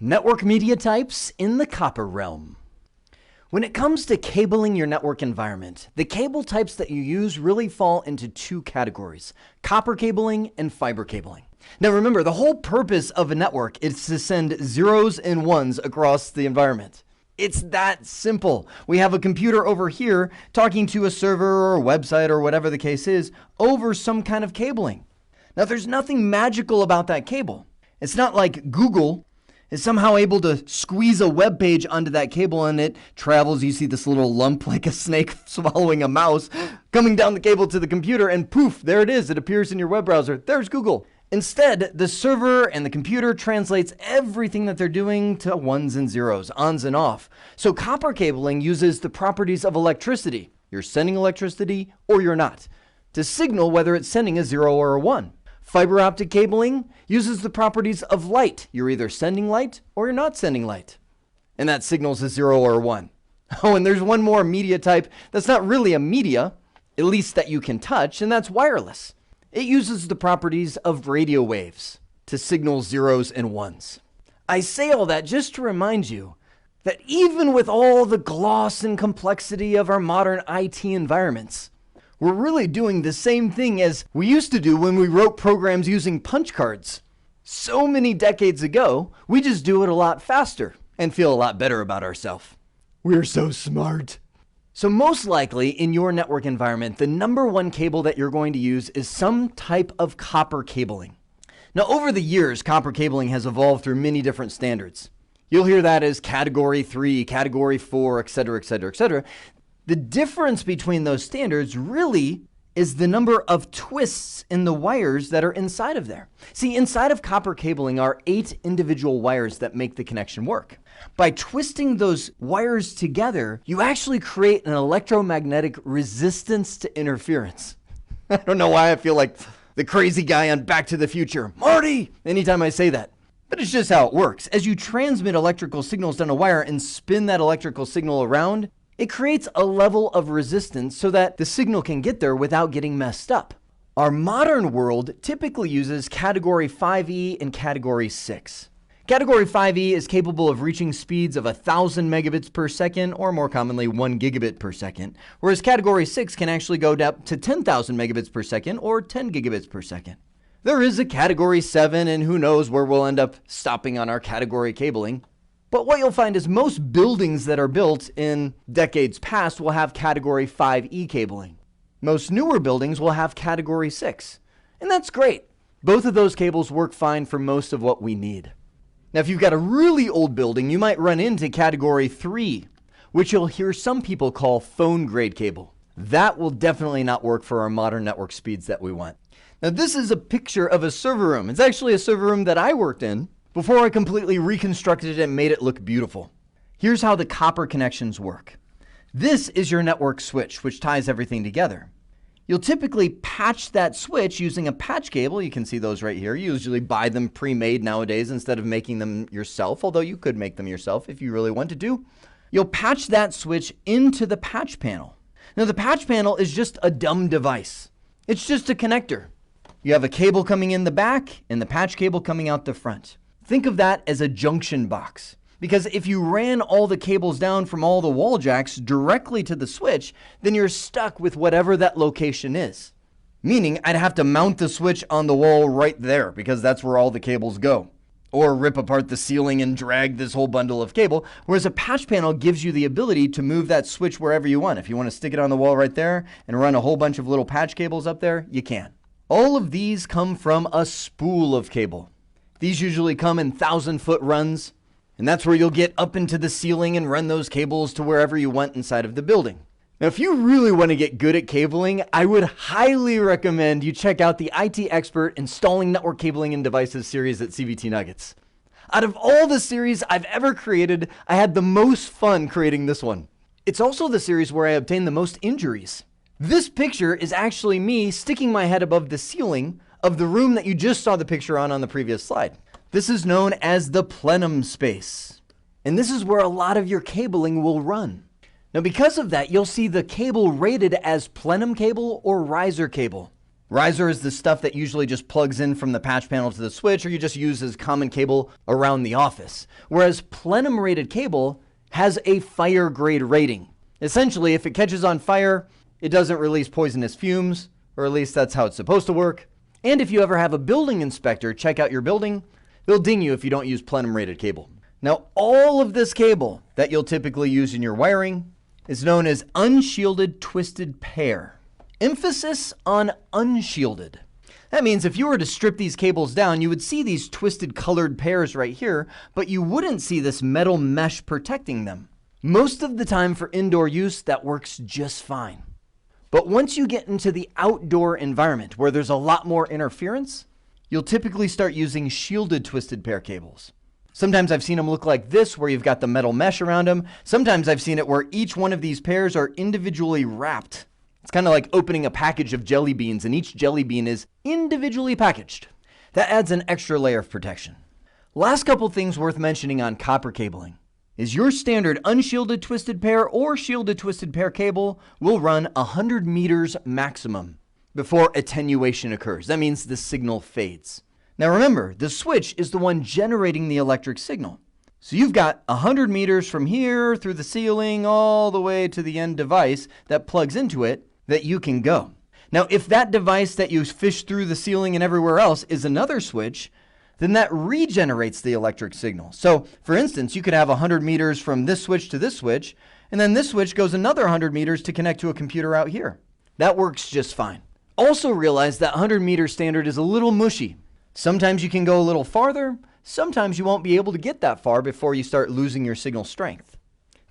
Network media types in the copper realm. When it comes to cabling your network environment, the cable types that you use really fall into two categories: copper cabling and fiber cabling. Now remember, the whole purpose of a network is to send zeros and ones across the environment. It's that simple. We have a computer over here talking to a server or a website or whatever the case is over some kind of cabling. Now there's nothing magical about that cable. It's not like Google is somehow able to squeeze a web page onto that cable and it travels. You see this little lump like a snake swallowing a mouse coming down the cable to the computer, and poof, there it is. It appears in your web browser. There's Google. Instead, the server and the computer translates everything that they're doing to ones and zeros, ons and off. So copper cabling uses the properties of electricity. You're sending electricity or you're not, to signal whether it's sending a 0 or a 1. Fiber optic cabling uses the properties of light. You're either sending light or you're not sending light. And that signals a 0 or a 1. Oh, and there's one more media type that's not really a media, at least that you can touch, and that's wireless. It uses the properties of radio waves to signal zeros and ones. I say all that just to remind you that even with all the gloss and complexity of our modern IT environments, we're really doing the same thing as we used to do when we wrote programs using punch cards. So many decades ago, we just do it a lot faster and feel a lot better about ourselves. We're so smart. So most likely in your network environment, the number one cable that you're going to use is some type of copper cabling. Now over the years, copper cabling has evolved through many different standards. You'll hear that as category 3, category 4, etc., etc., etc. The difference between those standards really is the number of twists in the wires that are inside of there. See, inside of copper cabling are 8 individual wires that make the connection work. By twisting those wires together, you actually create an electromagnetic resistance to interference. I don't know why I feel like the crazy guy on Back to the Future, Marty, anytime I say that. But it's just how it works. As you transmit electrical signals down a wire and spin that electrical signal around, it creates a level of resistance so that the signal can get there without getting messed up. Our modern world typically uses category 5E and category 6. Category 5E is capable of reaching speeds of 1,000 megabits per second, or more commonly 1 gigabit per second, whereas category 6 can actually go up to 10,000 megabits per second or 10 gigabits per second. There is a category 7, and who knows where we'll end up stopping on our category cabling. But what you'll find is most buildings that are built in decades past will have category 5E cabling. Most newer buildings will have category 6. And that's great. Both of those cables work fine for most of what we need. Now, if you've got a really old building, you might run into category 3, which you'll hear some people call phone grade cable. That will definitely not work for our modern network speeds that we want. Now, this is a picture of a server room. It's actually a server room that I worked in before I completely reconstructed it and made it look beautiful. Here's how the copper connections work. This is your network switch, which ties everything together. You'll typically patch that switch using a patch cable. You can see those right here. You usually buy them pre-made nowadays instead of making them yourself, although you could make them yourself if you really wanted to. You'll patch that switch into the patch panel. Now, the patch panel is just a dumb device. It's just a connector. You have a cable coming in the back and the patch cable coming out the front. Think of that as a junction box, because if you ran all the cables down from all the wall jacks directly to the switch, then you're stuck with whatever that location is. Meaning I'd have to mount the switch on the wall right there because that's where all the cables go. Or rip apart the ceiling and drag this whole bundle of cable, whereas a patch panel gives you the ability to move that switch wherever you want. If you want to stick it on the wall right there and run a whole bunch of little patch cables up there, you can. All of these come from a spool of cable. These usually come in 1,000-foot runs, and that's where you'll get up into the ceiling and run those cables to wherever you want inside of the building. Now, if you really want to get good at cabling, I would highly recommend you check out the IT Expert Installing Network Cabling and Devices series at CVT Nuggets. Out of all the series I've ever created, I had the most fun creating this one. It's also the series where I obtained the most injuries. This picture is actually me sticking my head above the ceiling of the room that you just saw the picture on the previous slide. This is known as the plenum space. And this is where a lot of your cabling will run. Now, because of that, you'll see the cable rated as plenum cable or riser cable. Riser is the stuff that usually just plugs in from the patch panel to the switch, or you just use as common cable around the office. Whereas plenum rated cable has a fire grade rating. Essentially, if it catches on fire, it doesn't release poisonous fumes, or at least that's how it's supposed to work. And if you ever have a building inspector check out your building, they'll ding you if you don't use plenum rated cable. Now, all of this cable that you'll typically use in your wiring is known as unshielded twisted pair. Emphasis on unshielded. That means if you were to strip these cables down, you would see these twisted colored pairs right here, but you wouldn't see this metal mesh protecting them. Most of the time for indoor use, that works just fine. But once you get into the outdoor environment where there's a lot more interference, you'll typically start using shielded twisted pair cables. Sometimes I've seen them look like this, where you've got the metal mesh around them. Sometimes I've seen it where each one of these pairs are individually wrapped. It's kind of like opening a package of jelly beans, and each jelly bean is individually packaged. That adds an extra layer of protection. Last couple things worth mentioning on copper cabling is your standard unshielded twisted pair or shielded twisted pair cable will run 100 meters maximum before attenuation occurs. That means the signal fades. Now remember, the switch is the one generating the electric signal. So you've got 100 meters from here through the ceiling all the way to the end device that plugs into it that you can go. Now, if that device that you fish through the ceiling and everywhere else is another switch, then that regenerates the electric signal. So, for instance, you could have 100 meters from this switch to this switch, and then this switch goes another 100 meters to connect to a computer out here. That works just fine. Also realize that 100 meter standard is a little mushy. Sometimes you can go a little farther, sometimes you won't be able to get that far before you start losing your signal strength.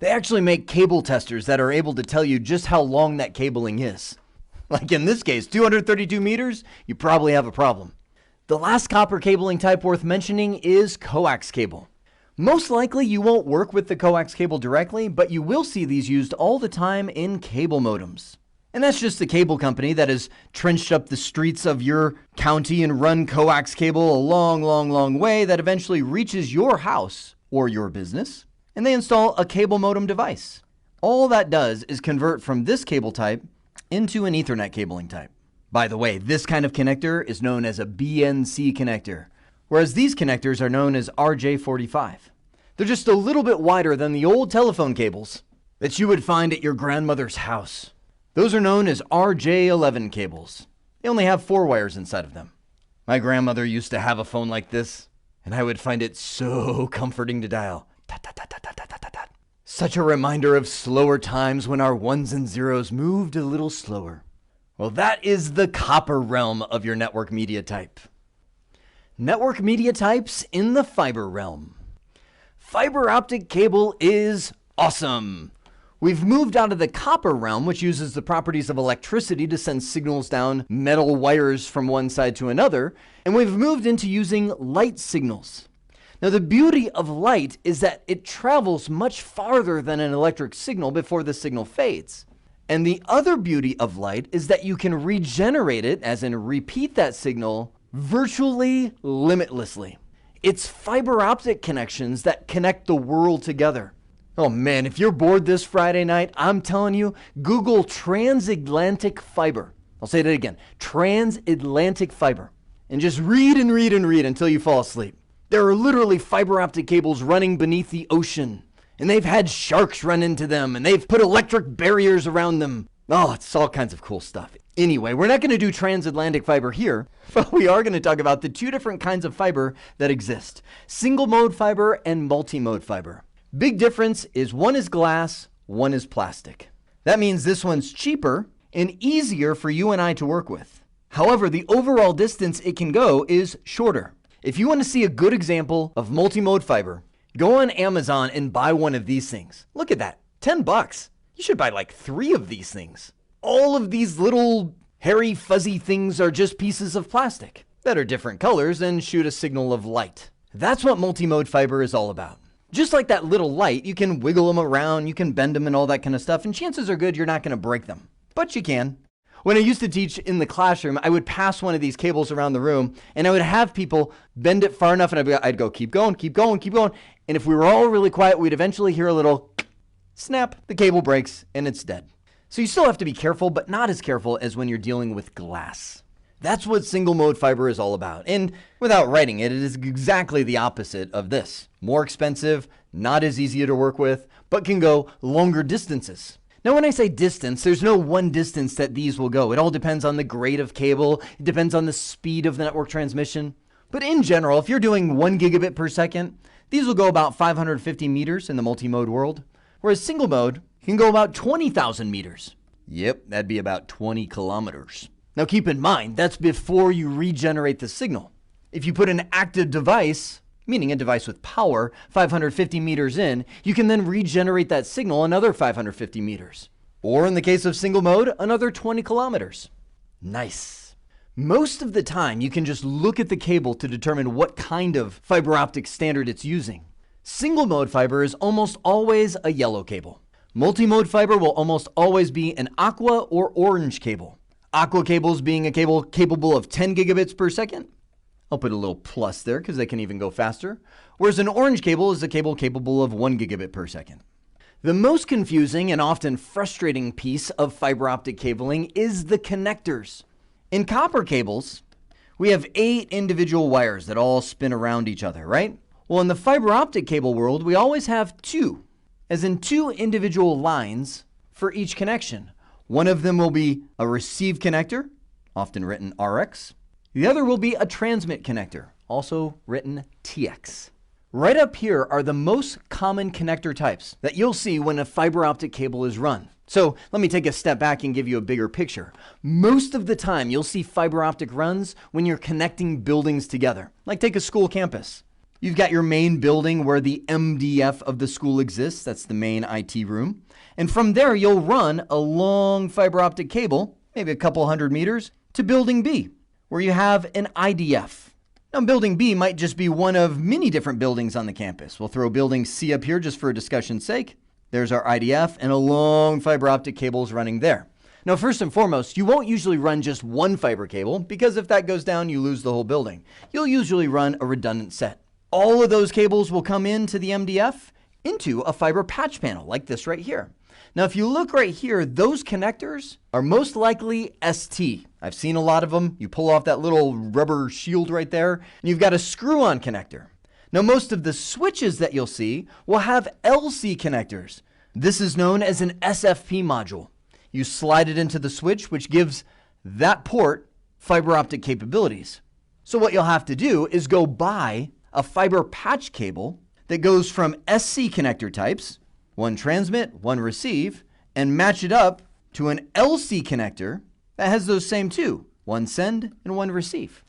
They actually make cable testers that are able to tell you just how long that cabling is. Like in this case, 232 meters, you probably have a problem. The last copper cabling type worth mentioning is coax cable. Most likely you won't work with the coax cable directly, but you will see these used all the time in cable modems. And that's just the cable company that has trenched up the streets of your county and run coax cable a long way that eventually reaches your house or your business, and they install a cable modem device. All that does is convert from this cable type into an Ethernet cabling type. By the way, this kind of connector is known as a BNC connector, whereas these connectors are known as RJ45. They're just a little bit wider than the old telephone cables that you would find at your grandmother's house. Those are known as RJ11 cables. They only have 4 wires inside of them. My grandmother used to have a phone like this, and I would find it so comforting to dial. Such a reminder of slower times when our ones and zeros moved a little slower. Well, that is the copper realm of your network media type. Network media types in the fiber realm. Fiber optic cable is awesome. We've moved out of the copper realm, which uses the properties of electricity to send signals down metal wires from one side to another, and we've moved into using light signals. Now, the beauty of light is that it travels much farther than an electric signal before the signal fades. And the other beauty of light is that you can regenerate it, as in repeat that signal, virtually limitlessly. It's fiber optic connections that connect the world together. Oh man, if you're bored this Friday night, I'm telling you, Google transatlantic fiber. I'll say that again, transatlantic fiber. And just read and read and read until you fall asleep. There are literally fiber optic cables running beneath the ocean, and they've had sharks run into them, and they've put electric barriers around them. Oh, it's all kinds of cool stuff. Anyway, we're not going to do transatlantic fiber here, but we are going to talk about the 2 different kinds of fiber that exist: single mode fiber and multi-mode fiber. Big difference is one is glass, one is plastic. That means this one's cheaper and easier for you and I to work with. However, the overall distance it can go is shorter. If you want to see a good example of multi-mode fiber, go on Amazon and buy one of these things. Look at that, $10. You should buy like 3 of these things. All of these little hairy fuzzy things are just pieces of plastic that are different colors and shoot a signal of light. That's what multi-mode fiber is all about. Just like that little light, you can wiggle them around, you can bend them and all that kind of stuff, and chances are good you're not going to break them. But you can. When I used to teach in the classroom, I would pass one of these cables around the room, and I would have people bend it far enough, and I'd go, keep going, keep going, keep going. And if we were all really quiet, we'd eventually hear a little snap, the cable breaks, and it's dead. So you still have to be careful, but not as careful as when you're dealing with glass. That's what single mode fiber is all about. And without writing it, it is exactly the opposite of this. More expensive, not as easy to work with, but can go longer distances. Now, when I say distance, there's no one distance that these will go. It all depends on the grade of cable. It depends on the speed of the network transmission. But in general, if you're doing 1 gigabit per second, these will go about 550 meters in the multi-mode world, whereas single mode can go about 20,000 meters. Yep, that'd be about 20 kilometers. Now keep in mind, that's before you regenerate the signal. If you put an active device, meaning a device with power, 550 meters in, you can then regenerate that signal another 550 meters. Or in the case of single mode, another 20 kilometers. Nice. Most of the time, you can just look at the cable to determine what kind of fiber optic standard it's using. Single mode fiber is almost always a yellow cable. Multi-mode fiber will almost always be an aqua or orange cable. Aqua cables being a cable capable of 10 gigabits per second. I'll put a little plus there because they can even go faster. Whereas an orange cable is a cable capable of 1 gigabit per second. The most confusing and often frustrating piece of fiber optic cabling is the connectors. In copper cables, we have 8 individual wires that all spin around each other, right? Well, in the fiber optic cable world, we always have 2, as in 2 individual lines for each connection. One of them will be a receive connector, often written RX. The other will be a transmit connector, also written TX. Right up here are the most common connector types that you'll see when a fiber optic cable is run. So let me take a step back and give you a bigger picture. Most of the time, you'll see fiber optic runs when you're connecting buildings together. Like take a school campus. You've got your main building where the MDF of the school exists. That's the main IT room. And from there, you'll run a long fiber optic cable, maybe a couple hundred meters, to building B, where you have an IDF. Now, building B might just be one of many different buildings on the campus. We'll throw building C up here just for discussion's sake. There's our IDF and a long fiber optic cable is running there. Now, first and foremost, you won't usually run just one fiber cable because if that goes down, you lose the whole building. You'll usually run a redundant set. All of those cables will come into the MDF into a fiber patch panel like this right here. Now, if you look right here, those connectors are most likely ST. I've seen a lot of them. You pull off that little rubber shield right there, and you've got a screw-on connector. Now, most of the switches that you'll see will have LC connectors. This is known as an SFP module. You slide it into the switch, which gives that port fiber optic capabilities. So what you'll have to do is go buy a fiber patch cable that goes from SC connector types, one transmit, one receive, and match it up to an LC connector that has those same 2, one send and one receive.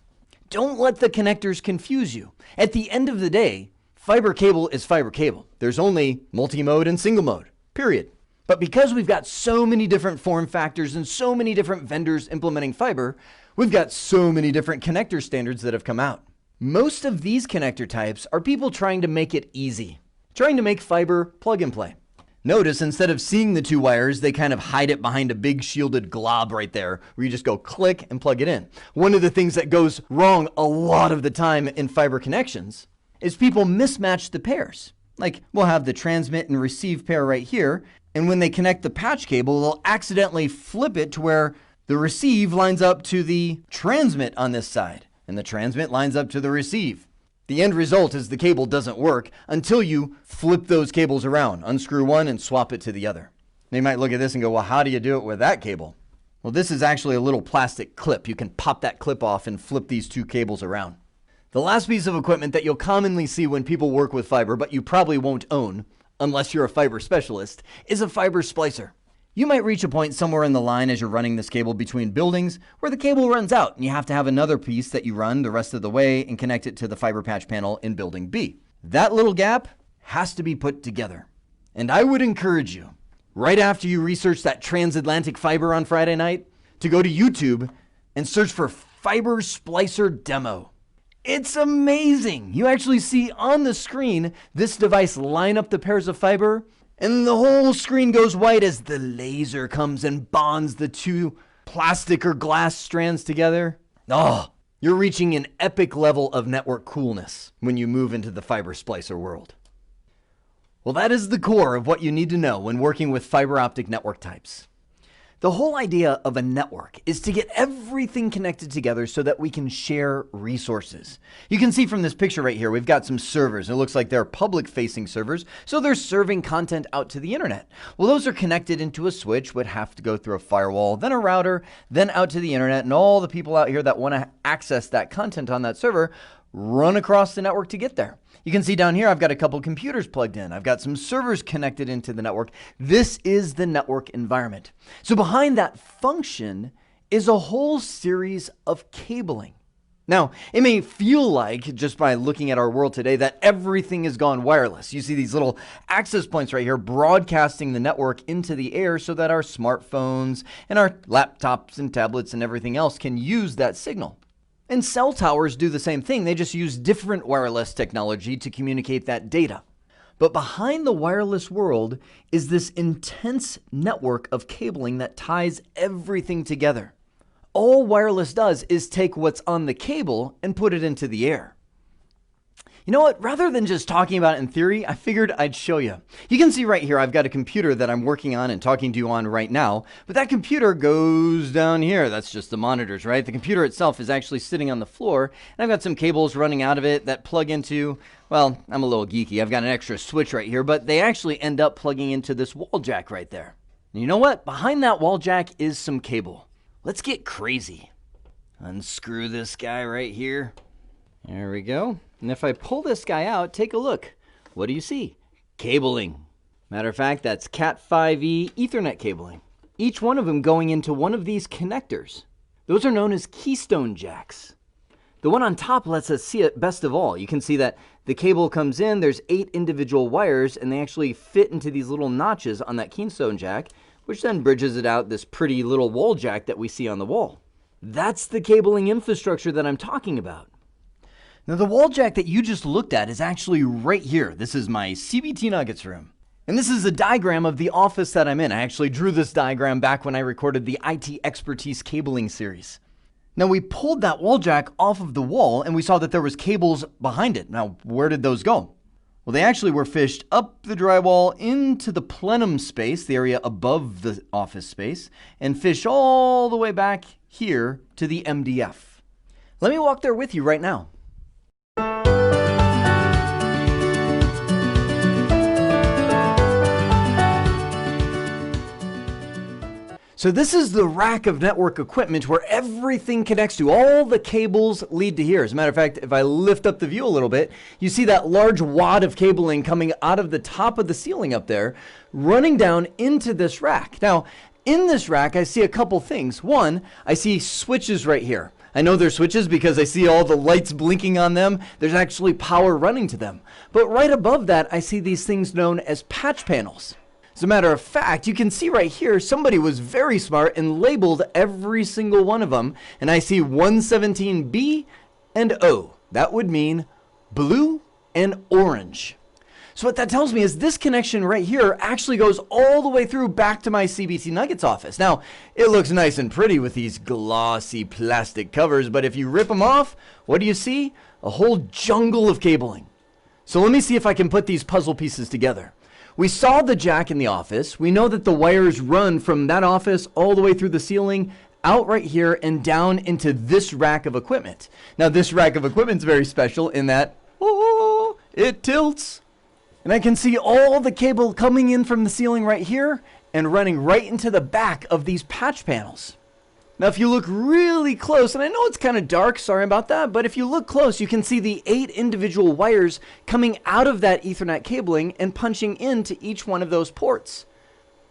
Don't let the connectors confuse you. At the end of the day, fiber cable is fiber cable. There's only multi-mode and single mode, period. But because we've got so many different form factors and so many different vendors implementing fiber, we've got so many different connector standards that have come out. Most of these connector types are people trying to make it easy, trying to make fiber plug and play. Notice instead of seeing the 2 wires, they kind of hide it behind a big shielded glob right there where you just go click and plug it in. One of the things that goes wrong a lot of the time in fiber connections is people mismatch the pairs. Like we'll have the transmit and receive pair right here, and when they connect the patch cable, they'll accidentally flip it to where the receive lines up to the transmit on this side, and the transmit lines up to the receive. The end result is the cable doesn't work until you flip those cables around, unscrew one and swap it to the other. Now you might look at this and go, well, how do you do it with that cable? Well, this is actually a little plastic clip. You can pop that clip off and flip these 2 cables around. The last piece of equipment that you'll commonly see when people work with fiber, but you probably won't own, unless you're a fiber specialist, is a fiber splicer. You might reach a point somewhere in the line as you're running this cable between buildings where the cable runs out and you have to have another piece that you run the rest of the way and connect it to the fiber patch panel in building B. That little gap has to be put together. And I would encourage you, right after you research that transatlantic fiber on Friday night, to go to YouTube and search for fiber splicer demo. It's amazing. You actually see on the screen this device line up the pairs of fiber, and the whole screen goes white as the laser comes and bonds the 2 plastic or glass strands together. Oh, you're reaching an epic level of network coolness when you move into the fiber splicer world. Well, that is the core of what you need to know when working with fiber optic network types. The whole idea of a network is to get everything connected together so that we can share resources. You can see from this picture right here, we've got some servers. It looks like they're public-facing servers, so they're serving content out to the internet. Well, those are connected into a switch, would have to go through a firewall, then a router, then out to the internet, and all the people out here that want to access that content on that server run across the network to get there. You can see down here, I've got a couple computers plugged in. I've got some servers connected into the network. This is the network environment. So behind that function is a whole series of cabling. Now, it may feel like, just by looking at our world today, that everything has gone wireless. You see these little access points right here broadcasting the network into the air so that our smartphones and our laptops and tablets and everything else can use that signal. And cell towers do the same thing. They just use different wireless technology to communicate that data. But behind the wireless world is this intense network of cabling that ties everything together. All wireless does is take what's on the cable and put it into the air. You know what? Rather than just talking about it in theory, I figured I'd show you. You can see right here, I've got a computer that I'm working on and talking to you on right now, but that computer goes down here. That's just the monitors, right? The computer itself is actually sitting on the floor, and I've got some cables running out of it that plug into, well, I'm a little geeky. I've got an extra switch right here, but they actually end up plugging into this wall jack right there. And you know what? Behind that wall jack is some cable. Let's get crazy. Unscrew this guy right here. There we go. And if I pull this guy out, take a look. What do you see? Cabling. Matter of fact, that's Cat5e Ethernet cabling. Each one of them going into one of these connectors. Those are known as keystone jacks. The one on top lets us see it best of all. You can see that the cable comes in, there's 8 individual wires, and they actually fit into these little notches on that keystone jack, which then bridges it out this pretty little wall jack that we see on the wall. That's the cabling infrastructure that I'm talking about. Now, the wall jack that you just looked at is actually right here. This is my CBT Nuggets room. And this is a diagram of the office that I'm in. I actually drew this diagram back when I recorded the IT Expertise Cabling series. Now, we pulled that wall jack off of the wall and we saw that there was cables behind it. Now, where did those go? Well, they actually were fished up the drywall into the plenum space, the area above the office space, and fished all the way back here to the MDF. Let me walk there with you right now. So this is the rack of network equipment where everything connects to. All the cables lead to here. As a matter of fact, if I lift up the view a little bit, you see that large wad of cabling coming out of the top of the ceiling up there, running down into this rack. Now, in this rack, I see a couple things. One, I see switches right here. I know they're switches because I see all the lights blinking on them. There's actually power running to them. But right above that, I see these things known as patch panels. As a matter of fact, you can see right here, somebody was very smart and labeled every single one of them. And I see 117B and O. That would mean blue and orange. So what that tells me is this connection right here actually goes all the way through back to my CBT Nuggets office. Now, it looks nice and pretty with these glossy plastic covers, but if you rip them off, what do you see? A whole jungle of cabling. So let me see if I can put these puzzle pieces together. We saw the jack in the office. We know that the wires run from that office all the way through the ceiling, out right here, and down into this rack of equipment. Now, this rack of equipment is very special in that, oh, it tilts. And I can see all the cable coming in from the ceiling right here and running right into the back of these patch panels. Now, if you look really close, and I know it's kind of dark, sorry about that, but if you look close, you can see the 8 individual wires coming out of that Ethernet cabling and punching into each one of those ports.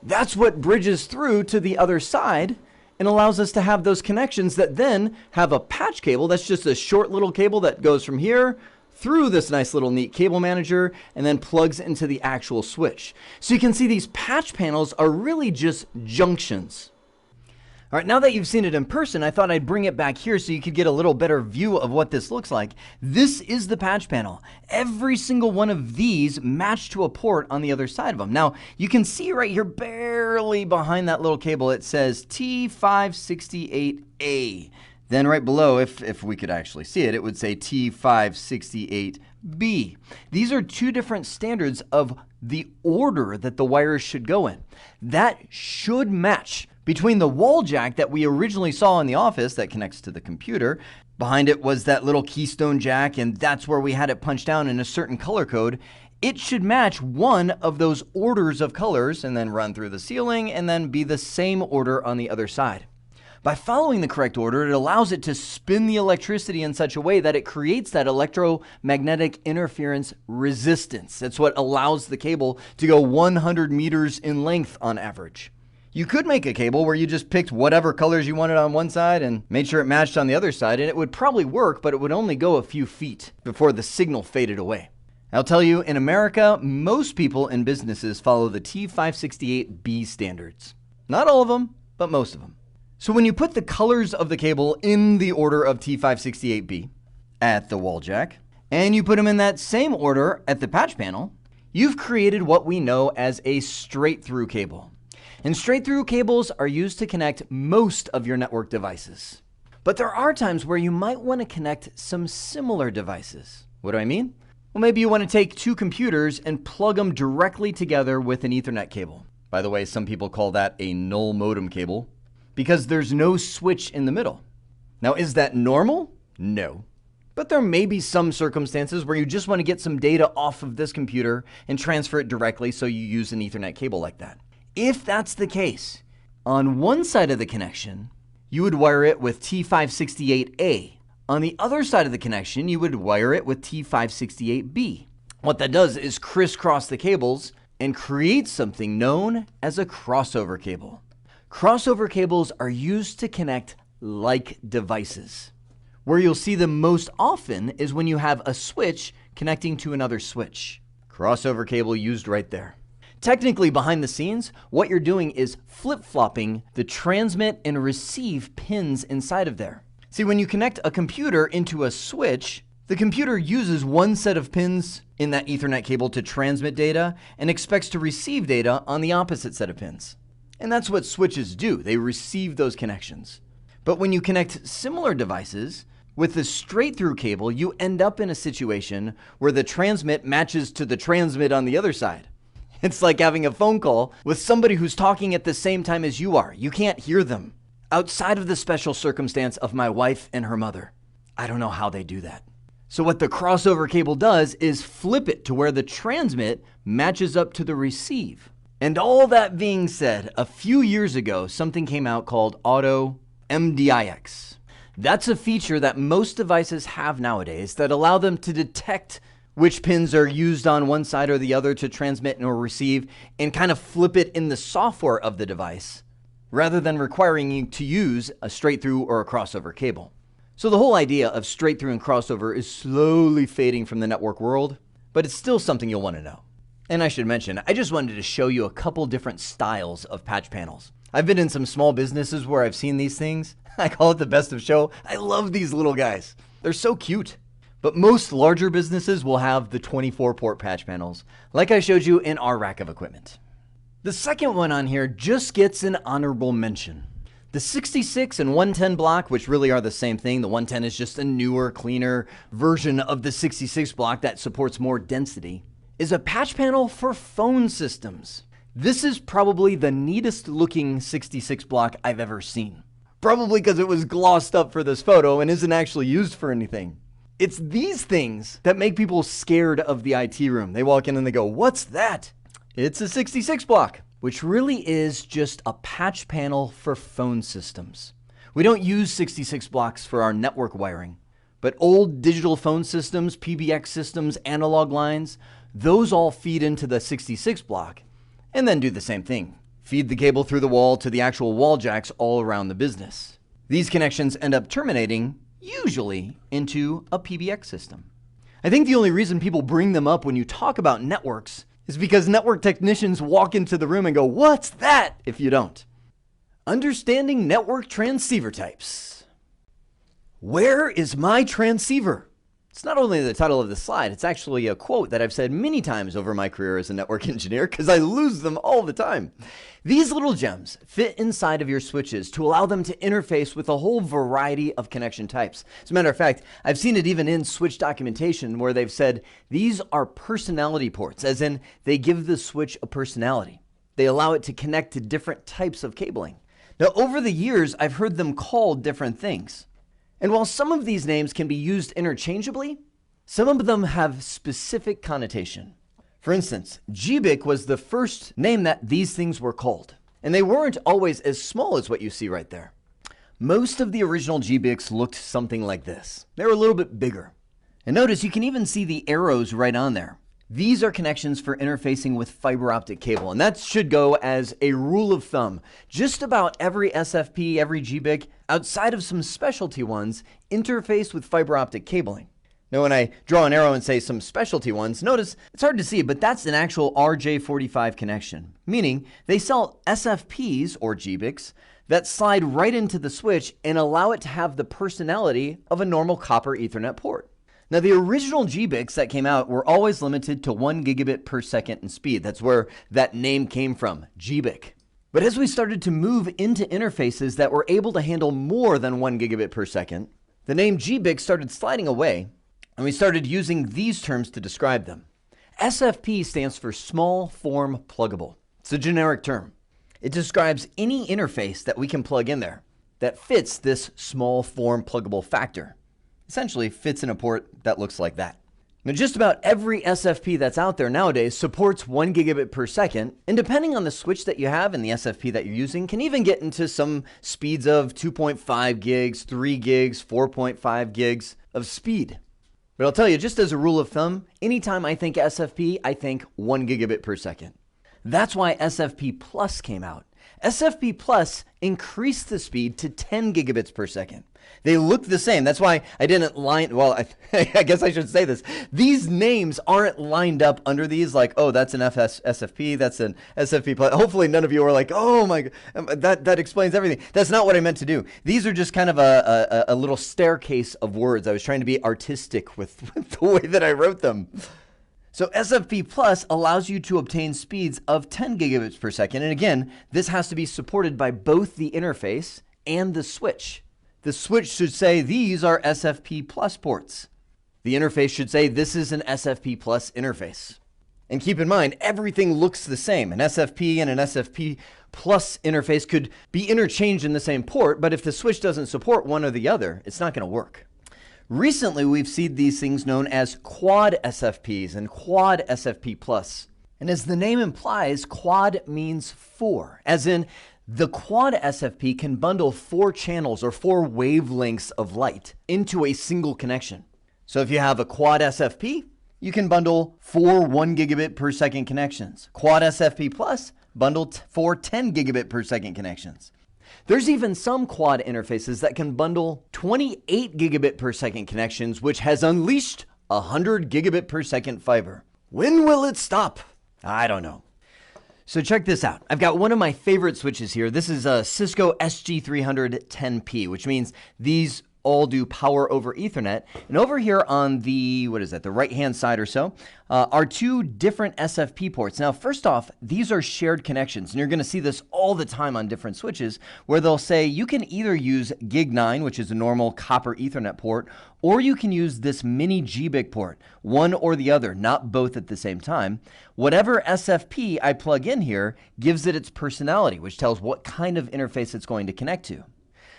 That's what bridges through to the other side and allows us to have those connections that then have a patch cable. That's just a short little cable that goes from here through this nice little neat cable manager and then plugs into the actual switch. So you can see these patch panels are really just junctions. All right, now that you've seen it in person, I thought I'd bring it back here so you could get a little better view of what this looks like. This is the patch panel. Every single one of these matched to a port on the other side of them. Now, you can see right here, barely behind that little cable, it says T568A. Then right below, if we could actually see it, it would say T568B. These are 2 different standards of the order that the wires should go in. That should match Between the wall jack that we originally saw in the office that connects to the computer, behind it was that little keystone jack, and that's where we had it punched down in a certain color code. It should match one of those orders of colors and then run through the ceiling and then be the same order on the other side. By following the correct order, it allows it to spin the electricity in such a way that it creates that electromagnetic interference resistance. That's what allows the cable to go 100 meters in length on average. You could make a cable where you just picked whatever colors you wanted on one side and made sure it matched on the other side, and it would probably work, but it would only go a few feet before the signal faded away. I'll tell you, in America, most people and businesses follow the T568B standards. Not all of them, but most of them. So when you put the colors of the cable in the order of T568B at the wall jack, and you put them in that same order at the patch panel, you've created what we know as a straight-through cable. And straight-through cables are used to connect most of your network devices. But there are times where you might want to connect some similar devices. What do I mean? Well, maybe you want to take two computers and plug them directly together with an Ethernet cable. By the way, some people call that a null modem cable, because there's no switch in the middle. Now, is that normal? No. But there may be some circumstances where you just want to get some data off of this computer and transfer it directly, so you use an Ethernet cable like that. If that's the case, on one side of the connection, you would wire it with T568A. On the other side of the connection, you would wire it with T568B. What that does is crisscross the cables and create something known as a crossover cable. Crossover cables are used to connect like devices. Where you'll see them most often is when you have a switch connecting to another switch. Crossover cable used right there. Technically, behind the scenes, what you're doing is flip-flopping the transmit and receive pins inside of there. See, when you connect a computer into a switch, the computer uses one set of pins in that Ethernet cable to transmit data and expects to receive data on the opposite set of pins. And that's what switches do. They receive those connections. But when you connect similar devices with the straight-through cable, you end up in a situation where the transmit matches to the transmit on the other side. It's like having a phone call with somebody who's talking at the same time as you are. You can't hear them. Outside of the special circumstance of my wife and her mother. I don't know how they do that. So what the crossover cable does is flip it to where the transmit matches up to the receive. And all that being said, a few years ago, something came out called Auto MDIX. That's a feature that most devices have nowadays that allow them to detect which pins are used on one side or the other to transmit or receive and kind of flip it in the software of the device rather than requiring you to use a straight-through or a crossover cable. So the whole idea of straight-through and crossover is slowly fading from the network world, but it's still something you'll want to know. And I should mention, I just wanted to show you a couple different styles of patch panels. I've been in some small businesses where I've seen these things. I call it the best of show. I love these little guys. They're so cute. But most larger businesses will have the 24-port patch panels, like I showed you in our rack of equipment. The second one on here just gets an honorable mention. The 66 and 110 block, which really are the same thing. The 110 is just a newer, cleaner version of the 66 block that supports more density, is a patch panel for phone systems. This is probably the neatest looking 66 block I've ever seen. Probably because it was glossed up for this photo and isn't actually used for anything. It's these things that make people scared of the IT room. They walk in and they go, "What's that?" It's a 66 block, which really is just a patch panel for phone systems. We don't use 66 blocks for our network wiring, but old digital phone systems, PBX systems, analog lines, those all feed into the 66 block and then do the same thing. Feed the cable through the wall to the actual wall jacks all around the business. These connections end up terminating, usually, into a PBX system. I think the only reason people bring them up when you talk about networks is because network technicians walk into the room and go, "What's that?" if you don't. Understanding network transceiver types. Where is my transceiver? It's not only the title of the slide, it's actually a quote that I've said many times over my career as a network engineer because I lose them all the time. These little gems fit inside of your switches to allow them to interface with a whole variety of connection types. As a matter of fact, I've seen it even in switch documentation where they've said these are personality ports, as in they give the switch a personality. They allow it to connect to different types of cabling. Now, over the years, I've heard them called different things. And while some of these names can be used interchangeably, some of them have specific connotation. For instance, GBIC was the first name that these things were called. And they weren't always as small as what you see right there. Most of the original GBICs looked something like this. They were a little bit bigger. And notice you can even see the arrows right on there. These are connections for interfacing with fiber optic cable, and that should go as a rule of thumb. Just about every SFP, every GBIC, outside of some specialty ones, interface with fiber optic cabling. Now, when I draw an arrow and say some specialty ones, notice it's hard to see, but that's an actual RJ45 connection, meaning they sell SFPs, or GBICs, that slide right into the switch and allow it to have the personality of a normal copper Ethernet port. Now, the original GBICs that came out were always limited to 1 gigabit per second in speed. That's where that name came from, GBIC. But as we started to move into interfaces that were able to handle more than 1 gigabit per second, the name GBIC started sliding away, and we started using these terms to describe them. SFP stands for Small Form Pluggable. It's a generic term. It describes any interface that we can plug in there that fits this small form pluggable factor. Essentially fits in a port that looks like that. Now, just about every SFP that's out there nowadays supports 1 gigabit per second, and depending on the switch that you have and the SFP that you're using, can even get into some speeds of 2.5 gigs, 3 gigs, 4.5 gigs of speed. But I'll tell you, just as a rule of thumb, anytime I think SFP, I think 1 gigabit per second. That's why SFP Plus came out. SFP Plus increased the speed to 10 gigabits per second. They look the same. That's why I didn't I guess I should say this. These names aren't lined up under these like, oh, that's an SFP, that's an SFP Plus. Hopefully none of you are like, oh my, that explains everything. That's not what I meant to do. These are just kind of a little staircase of words. I was trying to be artistic with the way that I wrote them. So SFP Plus allows you to obtain speeds of 10 gigabits per second. And again, this has to be supported by both the interface and the switch. The switch should say these are SFP Plus ports. The interface should say this is an SFP Plus interface. And keep in mind, everything looks the same. An SFP and an SFP Plus interface could be interchanged in the same port, but if the switch doesn't support one or the other, it's not going to work. Recently, we've seen these things known as quad SFPs and quad SFP Plus. And as the name implies, quad means 4, as in the quad SFP can bundle 4 channels or 4 wavelengths of light into a single connection. So if you have a quad SFP, you can bundle 4 1 gigabit per second connections. Quad SFP Plus bundle 4 10 gigabit per second connections. There's even some quad interfaces that can bundle 28 gigabit per second connections, which has unleashed 100 gigabit per second fiber. When will it stop? I don't know. So check this out. I've got one of my favorite switches here. This is a Cisco SG310P, which means these all do power over Ethernet. And over here on the, the right-hand side or so, are 2 different SFP ports. Now, first off, these are shared connections, and you're going to see this all the time on different switches, where they'll say you can either use Gig 9, which is a normal copper Ethernet port, or you can use this mini GBIC port, one or the other, not both at the same time. Whatever SFP I plug in here gives it its personality, which tells what kind of interface it's going to connect to.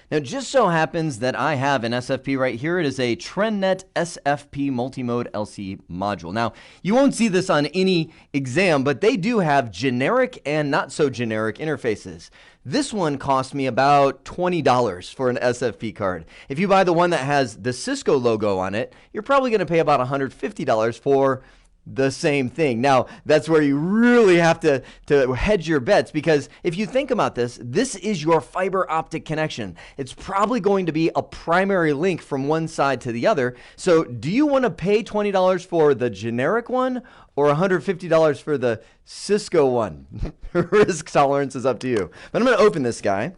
Now, it just so happens that I have an SFP right here. It is a TrendNet SFP multimode LC module. Now, you won't see this on any exam, but they do have generic and not so generic interfaces. This one cost me about $20 for an SFP card. If you buy the one that has the Cisco logo on it, you're probably going to pay about $150 for the same thing. Now, that's where you really have to hedge your bets, because if you think about this, this is your fiber optic connection. It's probably going to be a primary link from one side to the other. So do you want to pay $20 for the generic one or $150 for the Cisco one? Risk tolerance is up to you. But I'm going to open this guy.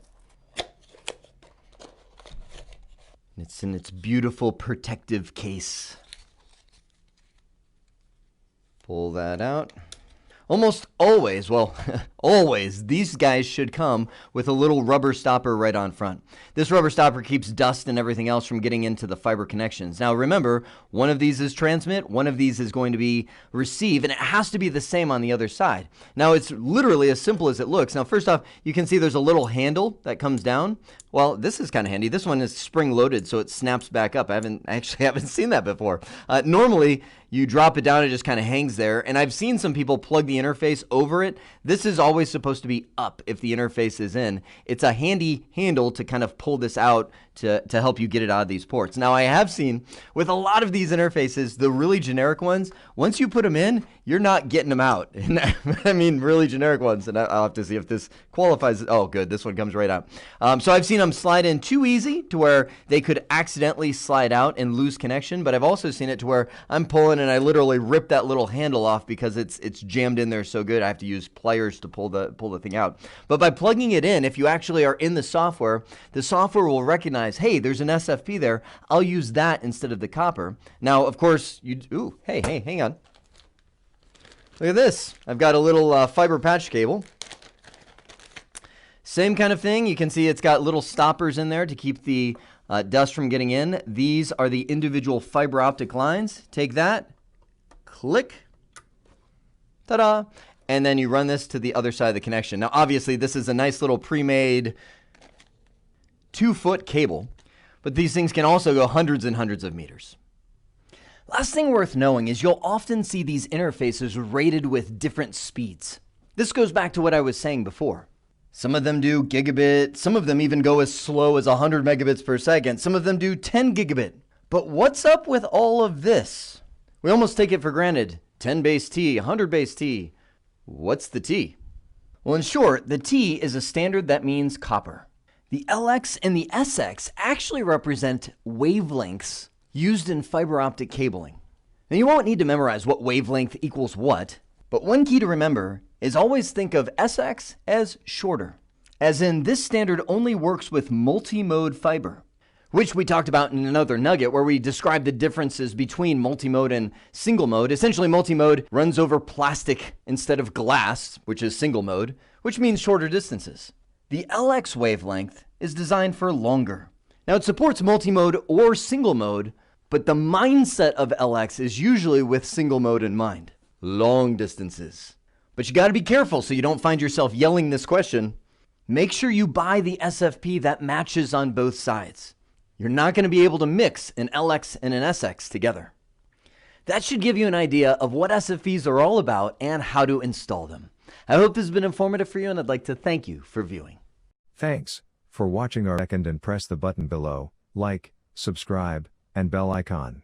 It's in its beautiful protective case. Pull that out. Almost always, well, always, these guys should come with a little rubber stopper right on front. This rubber stopper keeps dust and everything else from getting into the fiber connections. Now remember, one of these is transmit, one of these is going to be receive, and it has to be the same on the other side. Now it's literally as simple as it looks. Now first off, you can see there's a little handle that comes down. Well, this is kind of handy. This one is spring loaded, so it snaps back up. I actually haven't seen that before. Normally, you drop it down, it just kind of hangs there. And I've seen some people plug the interface over it. This is always supposed to be up if the interface is in. It's a handy handle to kind of pull this out to help you get it out of these ports. Now, I have seen with a lot of these interfaces, the really generic ones, once you put them in, you're not getting them out. And I mean, really generic ones. And I'll have to see if this qualifies. Oh, good. This one comes right out. So I've seen them slide in too easy to where they could accidentally slide out and lose connection. But I've also seen it to where I'm pulling and I literally rip that little handle off because it's jammed in there so good. I have to use pliers to pull the thing out. But by plugging it in, if you actually are in the software will recognize, hey, there's an SFP there. I'll use that instead of the copper. Now, of course, hey, hang on. Look at this. I've got a little fiber patch cable. Same kind of thing. You can see it's got little stoppers in there to keep the dust from getting in. These are the individual fiber optic lines. Take that, click, ta-da, and then you run this to the other side of the connection. Now, obviously, this is a nice little pre-made 2-foot cable, but these things can also go hundreds and hundreds of meters. Last thing worth knowing is you'll often see these interfaces rated with different speeds. This goes back to what I was saying before. Some of them do gigabit, some of them even go as slow as 100 megabits per second, some of them do 10 gigabit. But what's up with all of this? We almost take it for granted. 10 base T, 100 base T. What's the T? Well, in short, the T is a standard that means copper. The LX and the SX actually represent wavelengths used in fiber optic cabling. Now, you won't need to memorize what wavelength equals what, but one key to remember is always think of SX as shorter, as in this standard only works with multi-mode fiber, which we talked about in another nugget where we described the differences between multi-mode and single mode. Essentially, multi-mode runs over plastic instead of glass, which is single mode, which means shorter distances. The LX wavelength is designed for longer. Now, it supports multi-mode or single mode, but the mindset of LX is usually with single mode in mind. Long distances. But you got to be careful so you don't find yourself yelling this question. Make sure you buy the SFP that matches on both sides. You're not going to be able to mix an LX and an SX together. That should give you an idea of what SFPs are all about and how to install them. I hope this has been informative for you, and I'd like to thank you for viewing. Thanks for watching our second, and press the button below, like, subscribe, and bell icon.